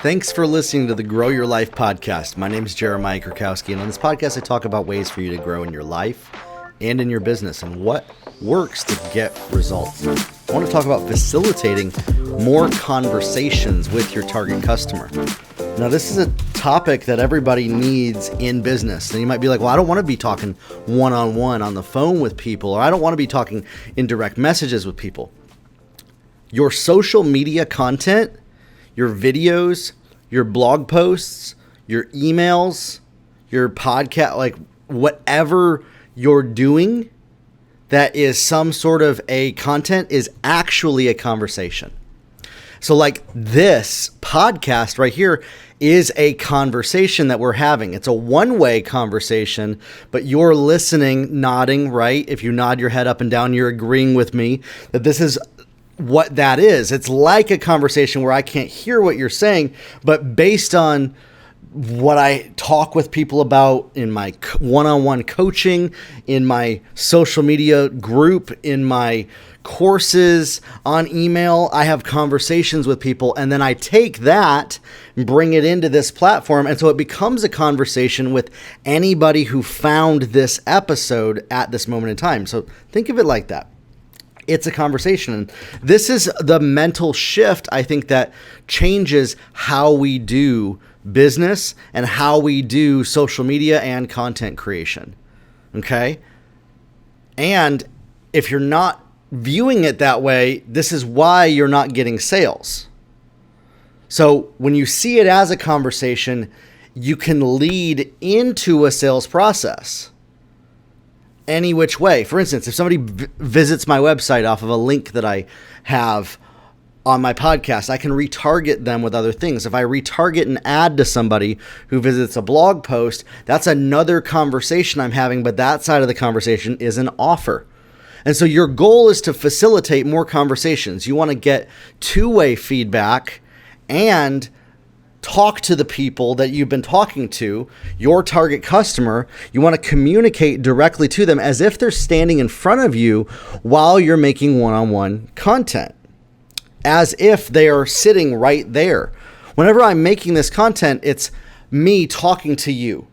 Thanks for listening to the Grow Your Life podcast. My name is Jeremiah Krakowski, and on this podcast, I talk about ways for you to grow in your life and in your business and what works to get results. I want to talk about facilitating more conversations with your target customer. Now, this is a topic that everybody needs in business. And you might be like, well, I don't want to be talking one-on-one on the phone with people, or I don't want to be talking in direct messages with people. Your social media content, your videos, your blog posts, your emails, your podcast, like whatever you're doing that is some sort of a content is actually a conversation. So like this podcast right here is a conversation that we're having. It's a one-way conversation, but you're listening, nodding, right? If you nod your head up and down, you're agreeing with me that this is what that is. It's like a conversation where I can't hear what you're saying, but based on what I talk with people about in my one-on-one coaching, in my social media group, in my courses, on email, I have conversations with people, and then I take that and bring it into this platform, and so it becomes a conversation with anybody who found this episode at this moment in time. So think of it like that. It's a conversation. And this is the mental shift, I think, that changes how we do business and how we do social media and content creation. Okay? And if you're not viewing it that way, this is why you're not getting sales. So when you see it as a conversation, you can lead into a sales process any which way. For instance, if somebody visits my website off of a link that I have on my podcast, I can retarget them with other things. If I retarget an ad to somebody who visits a blog post, that's another conversation I'm having, but that side of the conversation is an offer. And so your goal is to facilitate more conversations. You want to get two-way feedback and talk to the people that you've been talking to, your target customer. You want to communicate directly to them as if they're standing in front of you while you're making one-on-one content, as if they are sitting right there. Whenever I'm making this content, it's me talking to you,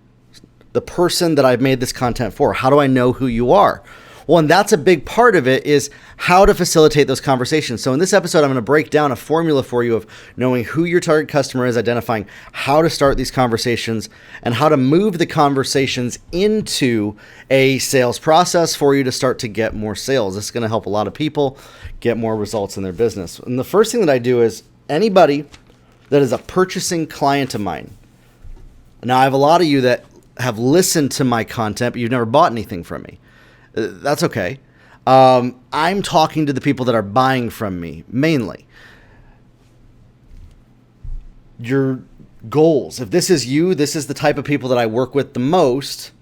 the person that I've made this content for. How do I know who you are? Well, and that's a big part of it, is how to facilitate those conversations. So in this episode, I'm going to break down a formula for you of knowing who your target customer is, identifying how to start these conversations, and how to move the conversations into a sales process for you to start to get more sales. This is going to help a lot of people get more results in their business. And the first thing that I do is anybody that is a purchasing client of mine. Now, I have a lot of you that have listened to my content, but you've never bought anything from me. That's okay. I'm talking to the people that are buying from me, mainly. Your goals. If this is you, this is the type of people that I work with the most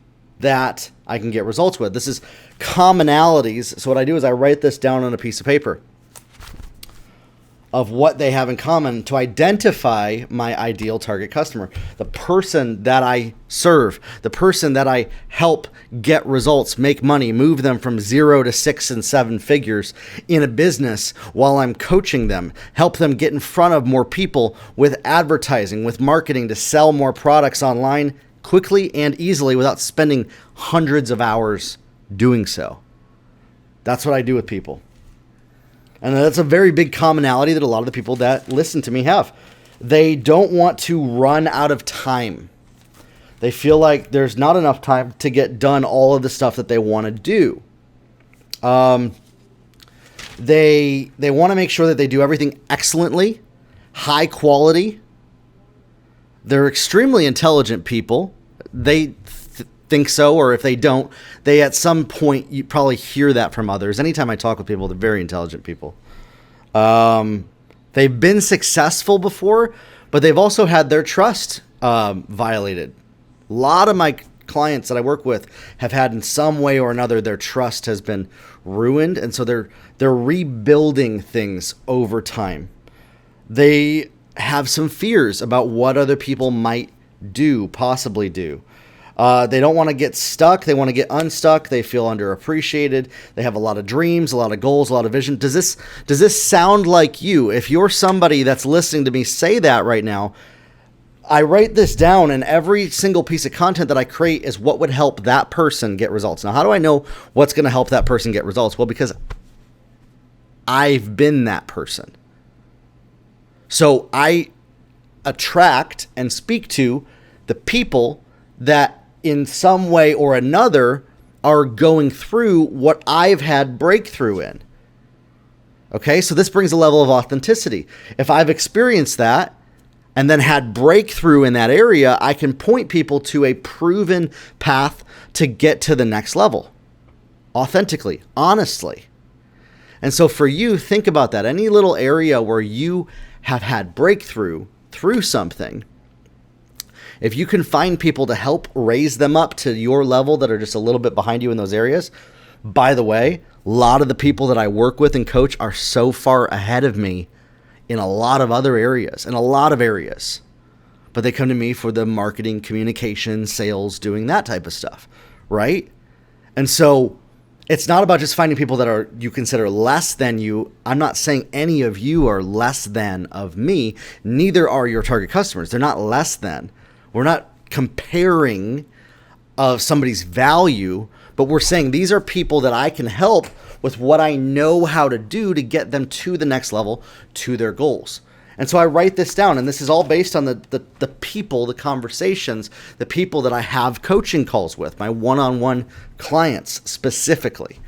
that I can get results with. This is commonalities. So what I do is I write this down on a piece of paper of what they have in common to identify my ideal target customer, the person that I serve, the person that I help get results, make money, move them from 0 to 6 and 7 figures in a business while I'm coaching them, help them get in front of more people with advertising, with marketing to sell more products online quickly and easily without spending hundreds of hours doing so. That's what I do with people. And that's a very big commonality that a lot of the people that listen to me have. They don't want to run out of time. They feel like there's not enough time to get done all of the stuff that they want to do. They want to make sure that they do everything excellently, high quality. They're extremely intelligent people. They think so, or if they don't, they at some point, you probably hear that from others. Anytime I talk with people, they're very intelligent people. They've been successful before, but they've also had their trust violated. A lot of my clients that I work with have had in some way or another their trust has been ruined, and so they're rebuilding things over time. They have some fears about what other people might do, possibly do. They don't want to get stuck. They want to get unstuck. They feel underappreciated. They have a lot of dreams, a lot of goals, a lot of vision. Does this sound like you? If you're somebody that's listening to me say that right now, I write this down, and every single piece of content that I create is what would help that person get results. Now, how do I know what's going to help that person get results? Well, because I've been that person. So I attract and speak to the people that in some way or another are going through what I've had breakthrough in. Okay, so this brings a level of authenticity. If I've experienced that and then had breakthrough in that area, I can point people to a proven path to get to the next level. Authentically, honestly. And so for you, think about that. Any little area where you have had breakthrough through something, if you can find people to help raise them up to your level that are just a little bit behind you in those areas. By the way, a lot of the people that I work with and coach are so far ahead of me in a lot of other areas, But they come to me for the marketing, communication, sales, doing that type of stuff, right? And so it's not about just finding people that are you consider less than you. I'm not saying any of you are less than of me. Neither are your target customers. They're not less than. We're not comparing of somebody's value, but we're saying these are people that I can help with what I know how to do to get them to the next level, to their goals. And so I write this down, and this is all based on the people, the conversations, the people that I have coaching calls with, my one-on-one clients specifically.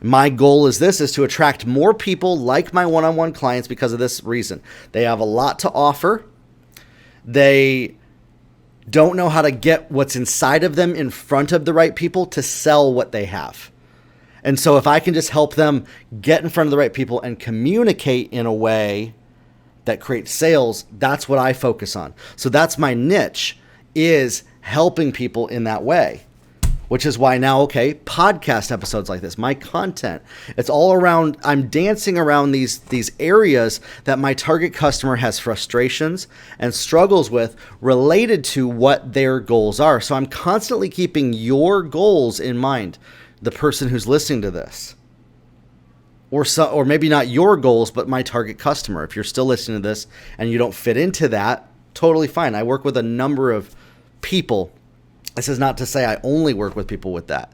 My goal is to attract more people like my one-on-one clients because of this reason. They have a lot to offer. They don't know how to get what's inside of them in front of the right people to sell what they have. And so if I can just help them get in front of the right people and communicate in a way that creates sales, that's what I focus on. So that's my niche, is helping people in that way, which is why now, podcast episodes like this, my content, it's all around, I'm dancing around these areas that my target customer has frustrations and struggles with related to what their goals are. So I'm constantly keeping your goals in mind, the person who's listening to this. Or maybe not your goals, but my target customer. If you're still listening to this and you don't fit into that, totally fine. I work with a number of people. This is not to say I only work with people with that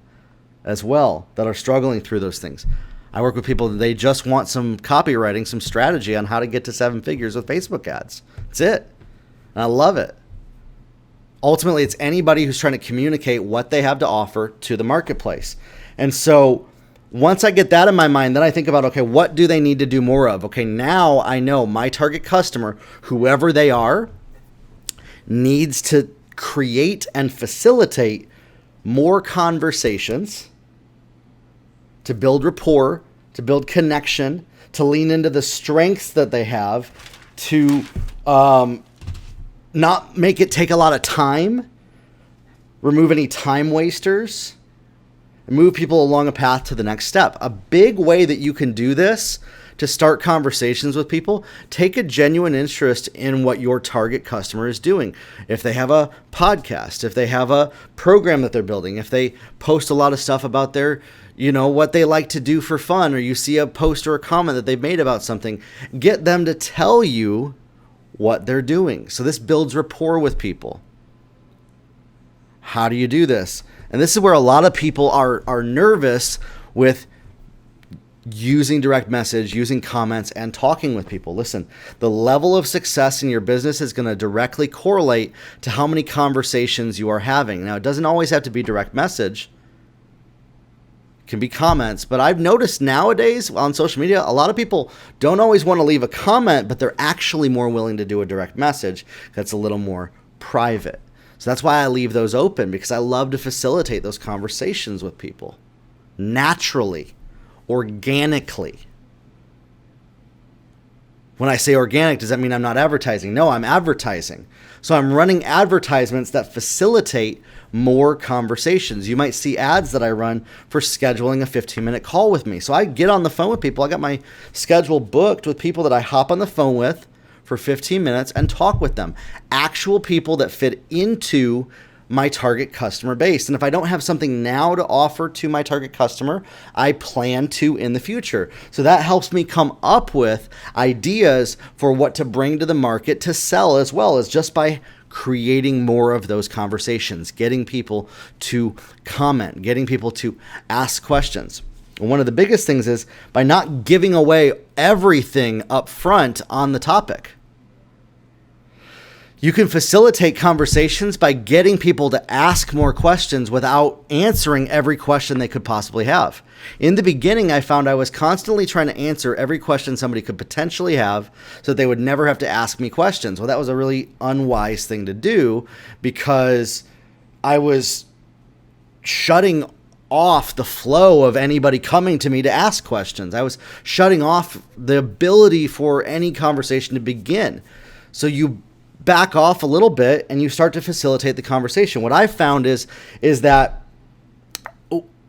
as well, that are struggling through those things. I work with people that they just want some copywriting, some strategy on how to get to 7 figures with Facebook ads. That's it. And I love it. Ultimately, it's anybody who's trying to communicate what they have to offer to the marketplace. And so once I get that in my mind, then I think about, what do they need to do more of? Now I know my target customer, whoever they are, needs to create and facilitate more conversations to build rapport, to build connection, to lean into the strengths that they have, to not make it take a lot of time, remove any time wasters, and move people along a path to the next step. A big way that you can do this to start conversations with people, take a genuine interest in what your target customer is doing. If they have a podcast, if they have a program that they're building, if they post a lot of stuff about their, what they like to do for fun, or you see a post or a comment that they've made about something, get them to tell you what they're doing. So this builds rapport with people. How do you do this? And this is where a lot of people are nervous with using direct message, using comments, and talking with people. Listen, the level of success in your business is going to directly correlate to how many conversations you are having. Now, it doesn't always have to be direct message. It can be comments. But I've noticed nowadays on social media, a lot of people don't always want to leave a comment, but they're actually more willing to do a direct message that's a little more private. So that's why I leave those open, because I love to facilitate those conversations with people naturally, organically. When I say organic, does that mean I'm not advertising? No, I'm advertising. So I'm running advertisements that facilitate more conversations. You might see ads that I run for scheduling a 15-minute call with me. So I get on the phone with people. I got my schedule booked with people that I hop on the phone with for 15 minutes and talk with them. Actual people that fit into my target customer base. And if I don't have something now to offer to my target customer, I plan to in the future. So that helps me come up with ideas for what to bring to the market to sell, as well as just by creating more of those conversations, getting people to comment, getting people to ask questions. One of the biggest things is by not giving away everything up front on the topic. You can facilitate conversations by getting people to ask more questions without answering every question they could possibly have. In the beginning, I found I was constantly trying to answer every question somebody could potentially have so that they would never have to ask me questions. Well, that was a really unwise thing to do because I was shutting off the flow of anybody coming to me to ask questions. I was shutting off the ability for any conversation to begin. So you back off a little bit and you start to facilitate the conversation. What I've found is that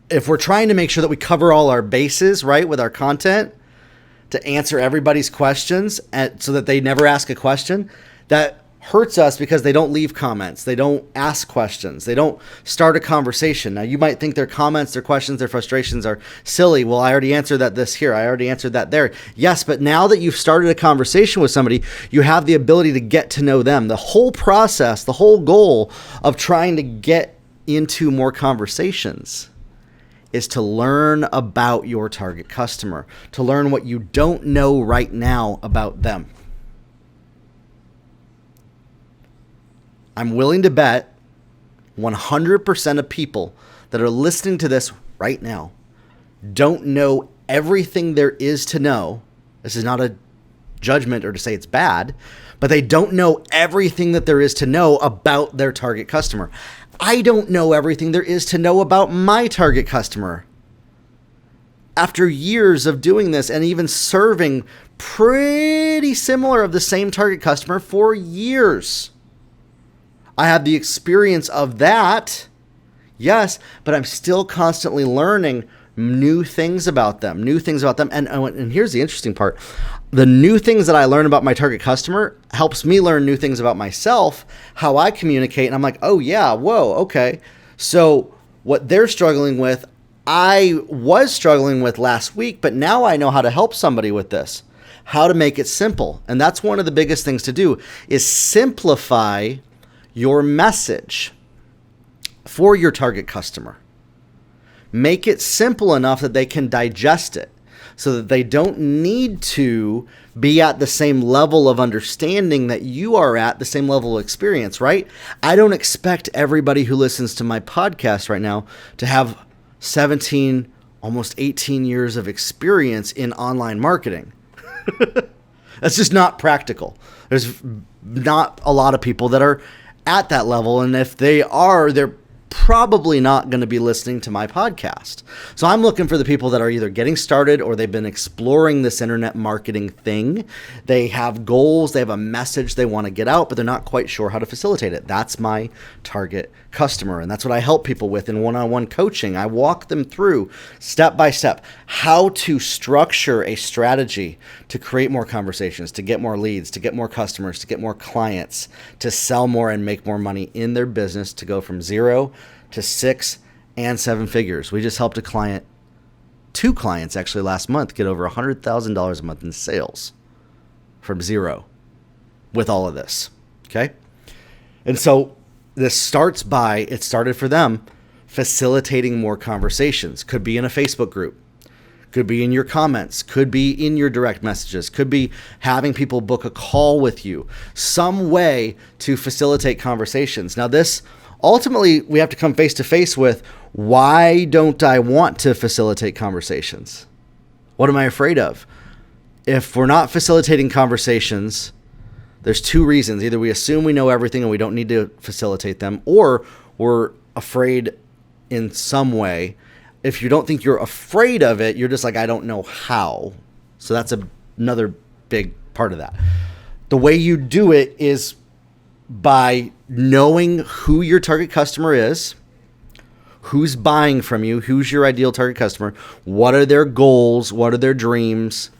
if we're trying to make sure that we cover all our bases, right, with our content to answer everybody's questions so that they never ask a question, that hurts us because they don't leave comments. They don't ask questions. They don't start a conversation. Now, you might think their comments, their questions, their frustrations are silly. Well, I already answered that this here. I already answered that there. Yes, but now that you've started a conversation with somebody, you have the ability to get to know them. The whole process, the whole goal of trying to get into more conversations is to learn about your target customer, to learn what you don't know right now about them. I'm willing to bet 100% of people that are listening to this right now don't know everything there is to know. This is not a judgment or to say it's bad, but they don't know everything that there is to know about their target customer. I don't know everything there is to know about my target customer. After years of doing this and even serving pretty similar of the same target customer for years, I have the experience of that, yes, but I'm still constantly learning new things about them. And here's the interesting part. The new things that I learn about my target customer helps me learn new things about myself, how I communicate. And I'm like, oh yeah, whoa, okay. So what they're struggling with, I was struggling with last week, but now I know how to help somebody with this, how to make it simple. And that's one of the biggest things to do is simplify your message for your target customer. Make it simple enough that they can digest it so that they don't need to be at the same level of understanding that you are at, the same level of experience, right? I don't expect everybody who listens to my podcast right now to have 17, almost 18 years of experience in online marketing. That's just not practical. There's not a lot of people that are at that level. And if they are, they're probably not going to be listening to my podcast. So I'm looking for the people that are either getting started or they've been exploring this internet marketing thing. They have goals, they have a message they want to get out, but they're not quite sure how to facilitate it. That's my target customer. And that's what I help people with in one-on-one coaching. I walk them through step by step how to structure a strategy to create more conversations, to get more leads, to get more customers, to get more clients, to sell more and make more money in their business, to go from 0 to 6 and 7 figures. We just helped two clients actually last month get over $100,000 a month in sales from 0 with all of this. Okay. And so this started for them facilitating more conversations. Could be in a Facebook group, could be in your comments, could be in your direct messages, could be having people book a call with you, some way to facilitate conversations. Now this, ultimately, we have to come face to face with, why don't I want to facilitate conversations? What am I afraid of? If we're not facilitating conversations, there's 2 reasons. Either we assume we know everything and we don't need to facilitate them, or we're afraid in some way. If you don't think you're afraid of it, you're just like, I don't know how. So that's another big part of that. The way you do it is by knowing who your target customer is, who's buying from you, who's your ideal target customer, what are their goals, what are their dreams,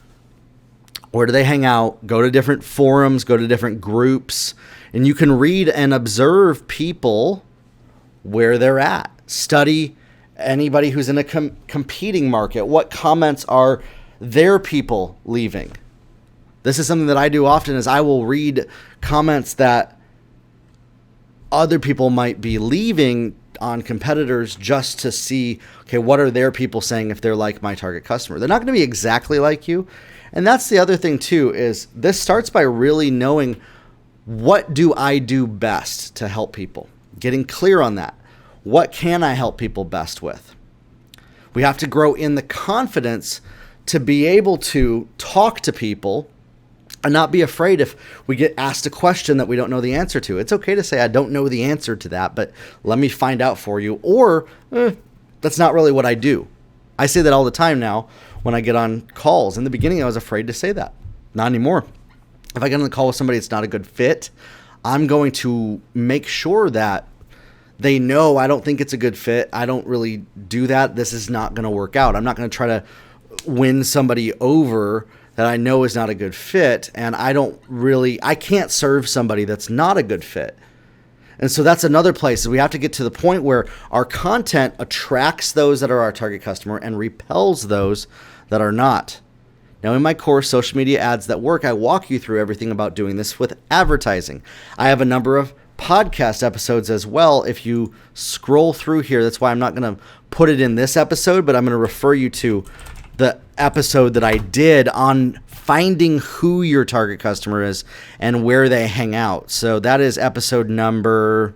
where do they hang out, go to different forums, go to different groups, and you can read and observe people where they're at. Study anybody who's in a competing market. What comments are their people leaving? This is something that I do often, is I will read comments that other people might be leaving on competitors just to see, okay, what are their people saying if they're like my target customer? They're not going to be exactly like you. And that's the other thing too, is this starts by really knowing, what do I do best to help people? Getting clear on that. What can I help people best with? We have to grow in the confidence to be able to talk to people and not be afraid if we get asked a question that we don't know the answer to. It's okay to say, I don't know the answer to that, but let me find out for you. Or that's not really what I do. I say that all the time now when I get on calls. In the beginning, I was afraid to say that. Not anymore. If I get on the call with somebody that's not a good fit, I'm going to make sure that they know I don't think it's a good fit. I don't really do that. This is not going to work out. I'm not going to try to win somebody over that I know is not a good fit. And I can't serve somebody that's not a good fit. And so that's another place is we have to get to the point where our content attracts those that are our target customer and repels those that are not. Now, in my course, Social Media Ads That Work, I walk you through everything about doing this with advertising. I have a number of podcast episodes as well. If you scroll through here, that's why I'm not going to put it in this episode, but I'm going to refer you to the episode that I did on finding who your target customer is and where they hang out. So that is episode number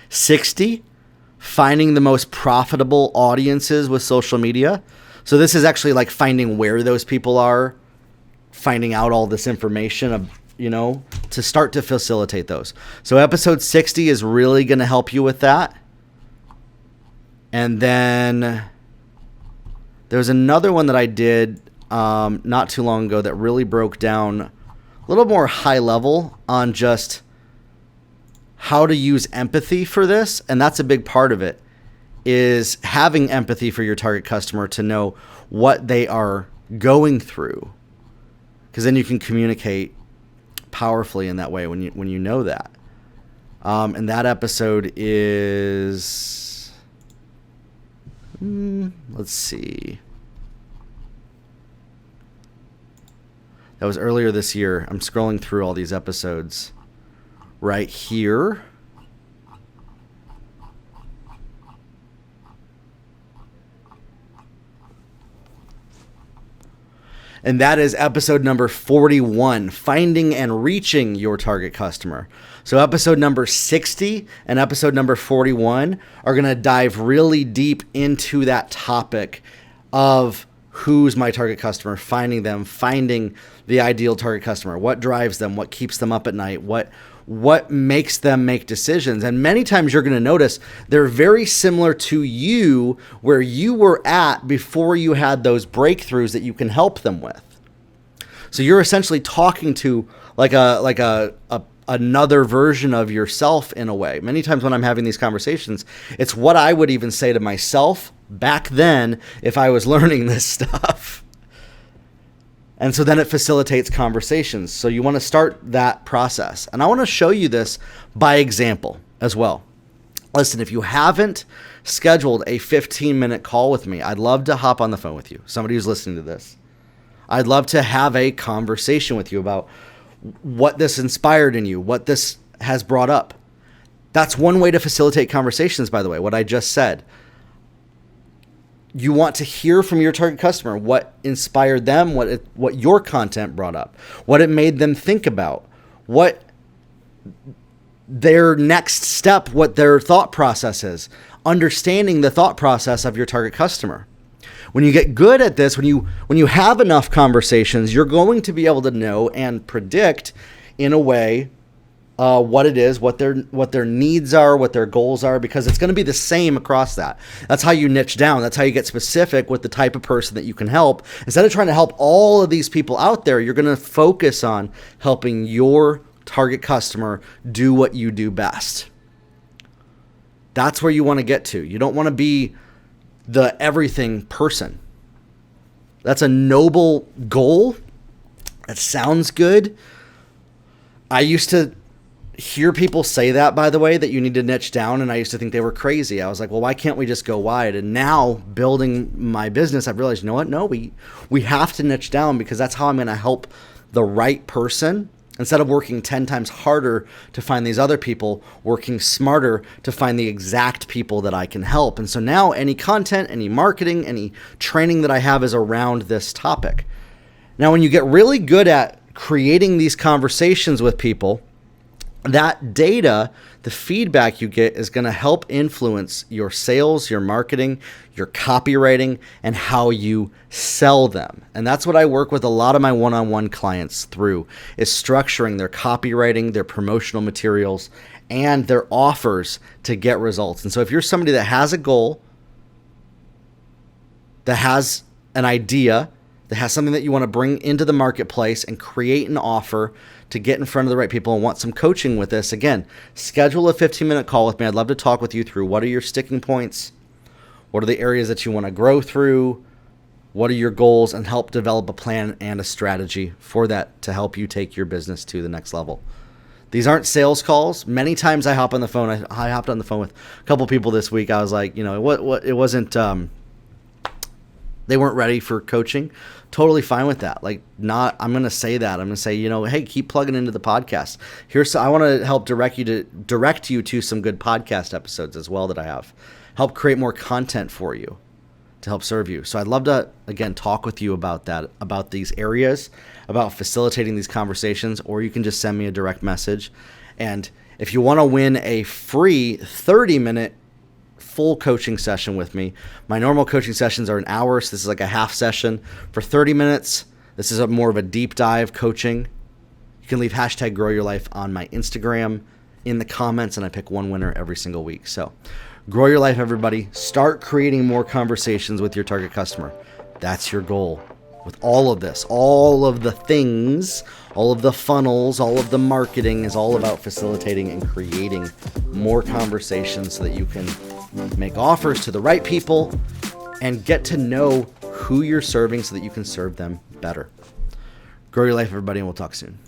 60, finding the most profitable audiences with social media. So this is actually like finding where those people are, finding out all this information of, to start to facilitate those. So episode 60 is really going to help you with that. And then there's another one that I did not too long ago that really broke down a little more high level on just how to use empathy for this. And that's a big part of it, is having empathy for your target customer to know what they are going through. Because then you can communicate powerfully in that way when you know that. And that episode is, let's see. That was earlier this year. I'm scrolling through all these episodes right here. And that is episode number 41, finding and reaching your target customer. So episode number 60 and episode number 41 are going to dive really deep into that topic of who's my target customer, finding them, finding the ideal target customer, what drives them, what keeps them up at night, what makes them make decisions. And many times you're going to notice they're very similar to you, where you were at before you had those breakthroughs that you can help them with. So you're essentially talking to another version of yourself in a way. Many times when I'm having these conversations, it's what I would even say to myself back then if I was learning this stuff. And so then it facilitates conversations. So you want to start that process. And I want to show you this by example as well. Listen, if you haven't scheduled a 15-minute call with me, I'd love to hop on the phone with you, somebody who's listening to this. I'd love to have a conversation with you about what this inspired in you, what this has brought up. That's one way to facilitate conversations, by the way, what I just said. You want to hear from your target customer what inspired them, what your content brought up, what it made them think about, what their next step, what their thought process is, understanding the thought process of your target customer. When you get good at this, when you have enough conversations, you're going to be able to know and predict in a way what it is, what their needs are, what their goals are, because it's going to be the same across that. That's how you niche down. That's how you get specific with the type of person that you can help. Instead of trying to help all of these people out there, you're going to focus on helping your target customer do what you do best. That's where you want to get to. You don't want to be the everything person. That's a noble goal. That sounds good. I used to hear people say that, by the way, that you need to niche down. And I used to think they were crazy. I was like, well, why can't we just go wide? And now building my business, I've realized, you know what? No, we have to niche down, because that's how I'm going to help the right person. Instead of working 10 times harder to find these other people, working smarter to find the exact people that I can help. And so now any content, any marketing, any training that I have is around this topic. Now, when you get really good at creating these conversations with people, that data, the feedback you get, is going to help influence your sales, your marketing, your copywriting, and how you sell them. And that's what I work with a lot of my one-on-one clients through, is structuring their copywriting, their promotional materials, and their offers to get results. And so if you're somebody that has a goal, that has an idea, that has something that you want to bring into the marketplace and create an offer to get in front of the right people and want some coaching with this, again, schedule a 15-minute call with me. I'd love to talk with you through what are your sticking points, what are the areas that you want to grow through, what are your goals, and help develop a plan and a strategy for that to help you take your business to the next level. These aren't sales calls. Many times I hop on the phone. I hopped on the phone with a couple people this week. I was like, you know, it wasn't, they weren't ready for coaching. Totally fine with that. I'm going to say that. I'm going to say, you know, hey, keep plugging into the podcast. I want to help direct you to some good podcast episodes as well that I have. Help create more content for you to help serve you. So I'd love to, again, talk with you about that, about these areas, about facilitating these conversations, or you can just send me a direct message. And if you want to win a free 30-minute full coaching session with me. My normal coaching sessions are an hour, so this is like a half session. For 30 minutes, this is more of a deep dive coaching. You can leave hashtag Grow Your Life on my Instagram in the comments, and I pick one winner every single week. So grow your life, everybody. Start creating more conversations with your target customer. That's your goal. With all of this, all of the things, all of the funnels, all of the marketing is all about facilitating and creating more conversations so that you can make offers to the right people and get to know who you're serving so that you can serve them better. Grow your life, everybody, and we'll talk soon.